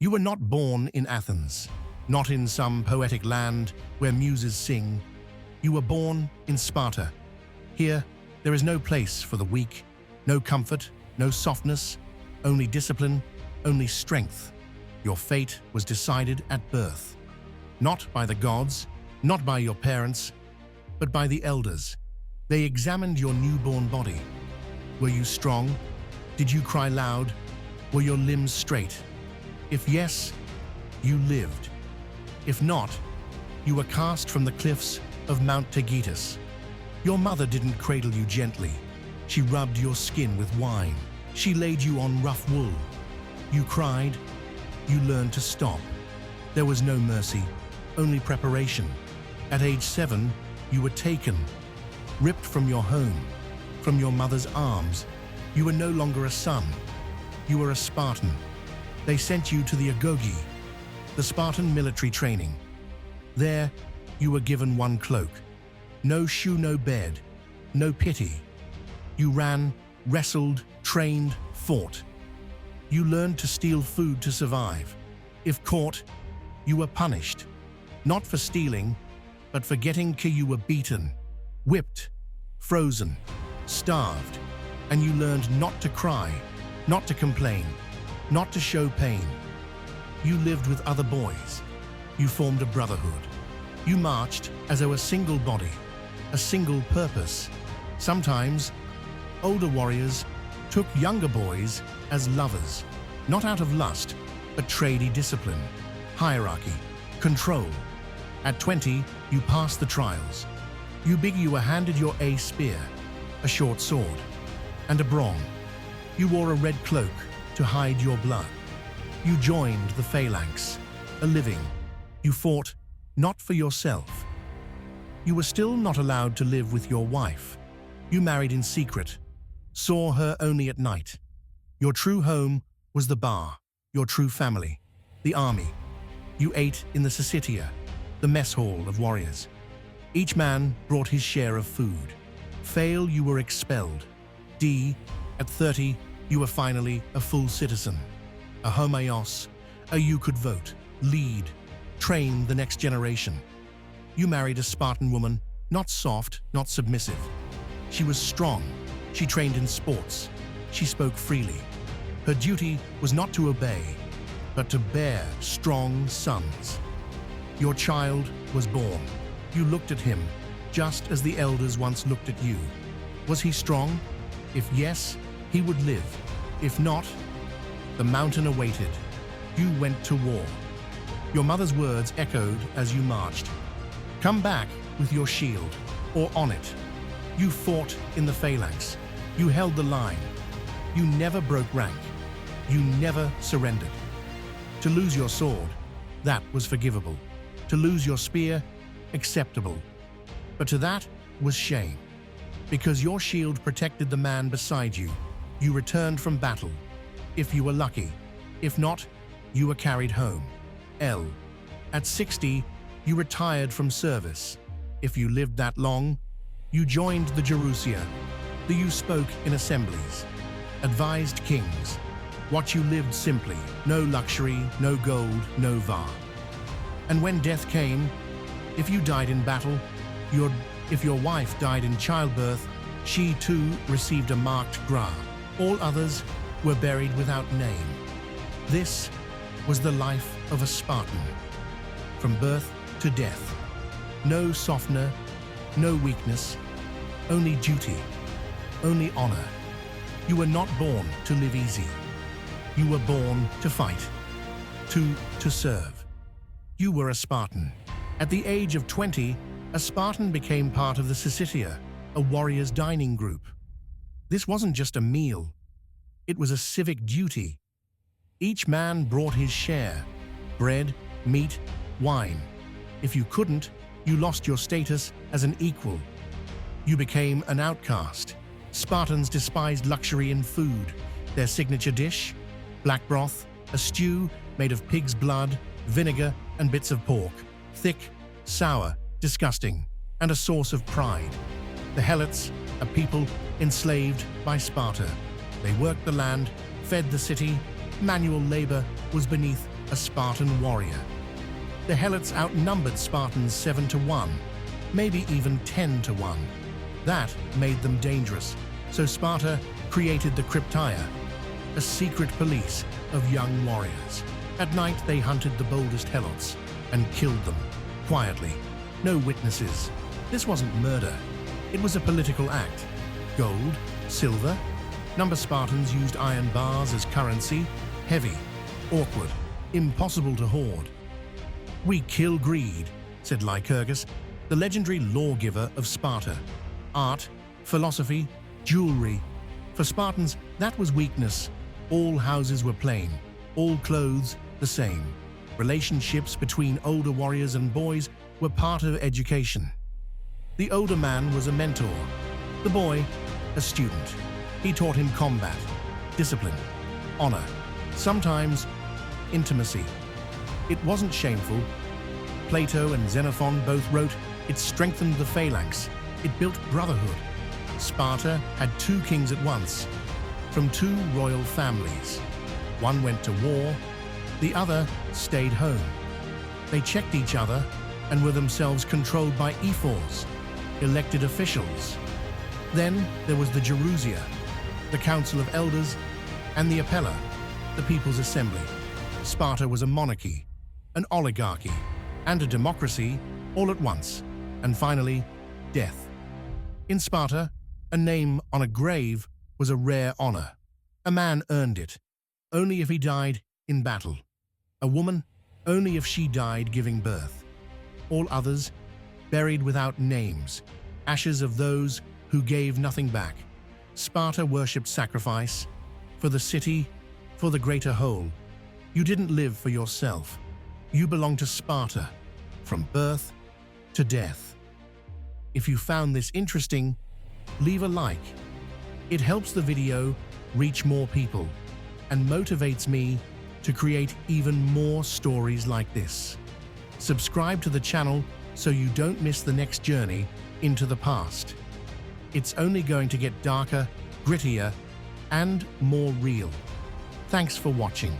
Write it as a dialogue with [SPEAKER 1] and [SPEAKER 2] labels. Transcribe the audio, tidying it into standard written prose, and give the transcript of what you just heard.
[SPEAKER 1] You were not born in Athens, not in some poetic land where muses sing. You were born in Sparta. Here, there is no place for the weak, no comfort, no softness, only discipline, only strength. Your fate was decided at birth. Not by the gods, not by your parents, but by the elders. They examined your newborn body. Were you strong? Did you cry loud? Were your limbs straight? If yes, you lived. If not, you were cast from the cliffs of Mount Taygetus. Your mother didn't cradle you gently. She rubbed your skin with wine. She laid you on rough wool. You cried. You learned to stop. There was no mercy, only preparation. At age 7, you were taken, ripped from your home, from your mother's arms. You were no longer a son. You were a Spartan. They sent you to the agoge, the Spartan military training. There, you were given one cloak. No shoe, no bed, no pity. You ran, wrestled, trained, fought. You learned to steal food to survive. If caught, you were punished. Not for stealing, but for getting you were beaten, whipped, frozen, starved. And you learned not to cry, not to complain, not to show pain. You lived with other boys. You formed a brotherhood. You marched as though a single body, a single purpose. Sometimes, older warriors took younger boys as lovers, not out of lust, but tradie discipline, hierarchy, control. At 20, you passed the trials. You were handed your A spear, a short sword, and a brong. You wore a red cloak to hide your blood. You joined the phalanx, a living. You fought not for yourself. You were still not allowed to live with your wife. You married in secret, saw her only at night. Your true home was the bar, your true family, the army. You ate in the Syssitia, the mess hall of warriors. Each man brought his share of food. Fail, you were expelled. At 30, you were finally a full citizen, a homaios, you could vote, lead, train the next generation. You married a Spartan woman, not soft, not submissive. She was strong. She trained in sports. She spoke freely. Her duty was not to obey, but to bear strong sons. Your child was born. You looked at him, just as the elders once looked at you. Was he strong? If yes, he would live. If not, the mountain awaited. You went to war. Your mother's words echoed as you marched. Come back with your shield, or on it. You fought in the phalanx. You held the line. You never broke rank. You never surrendered. To lose your sword, that was forgivable. To lose your spear, acceptable. But to that was shame. Because your shield protected the man beside you, you returned from battle, if you were lucky. If not, you were carried home. At 60, you retired from service. If you lived that long, you joined the Gerousia. You spoke in assemblies, advised kings. What you lived simply, no luxury, no gold, no var. And when death came, if you died in battle, if your wife died in childbirth, she too received a marked grave. All others were buried without name. This was the life of a Spartan, from birth to death. No softener, no weakness, only duty, only honor. You were not born to live easy. You were born to fight, to serve. You were a Spartan. At the age of 20, a Spartan became part of the Syssitia, a warrior's dining group. This wasn't just a meal. It was a civic duty. Each man brought his share: bread, meat, wine. If you couldn't, you lost your status as an equal. You became an outcast. Spartans despised luxury in food. Their signature dish? Black broth, a stew made of pig's blood, vinegar, and bits of pork. Thick, sour, disgusting, and a source of pride. The Helots, a people enslaved by Sparta. They worked the land, fed the city. Manual labor was beneath a Spartan warrior. The Helots outnumbered Spartans 7-1, maybe even 10-1. That made them dangerous, so Sparta created the Cryptia, a secret police of young warriors. At night, they hunted the boldest Helots and killed them, quietly. No witnesses. This wasn't murder. It was a political act. Gold, silver. Spartans used iron bars as currency. Heavy, awkward, impossible to hoard. "We kill greed," said Lycurgus, the legendary lawgiver of Sparta. Art, philosophy, jewelry. For Spartans, that was weakness. All houses were plain, all clothes the same. Relationships between older warriors and boys were part of education. The older man was a mentor, the boy a student. He taught him combat, discipline, honor, sometimes intimacy. It wasn't shameful. Plato and Xenophon both wrote, it strengthened the phalanx, it built brotherhood. Sparta had 2 kings at once, from 2 royal families. One went to war, the other stayed home. They checked each other and were themselves controlled by ephors, elected officials. Then there was the Gerousia, the Council of Elders, and the Apella, the People's Assembly. Sparta was a monarchy, an oligarchy, and a democracy all at once. And finally, death. In Sparta, a name on a grave was a rare honor. A man earned it, only if he died in battle. A woman, only if she died giving birth. All others, buried without names, ashes of those who gave nothing back. Sparta worshipped sacrifice, for the city, for the greater whole. You didn't live for yourself. You belonged to Sparta, from birth to death. If you found this interesting, leave a like. It helps the video reach more people and motivates me to create even more stories like this. Subscribe to the channel so you don't miss the next journey into the past. It's only going to get darker, grittier, and more real. Thanks for watching.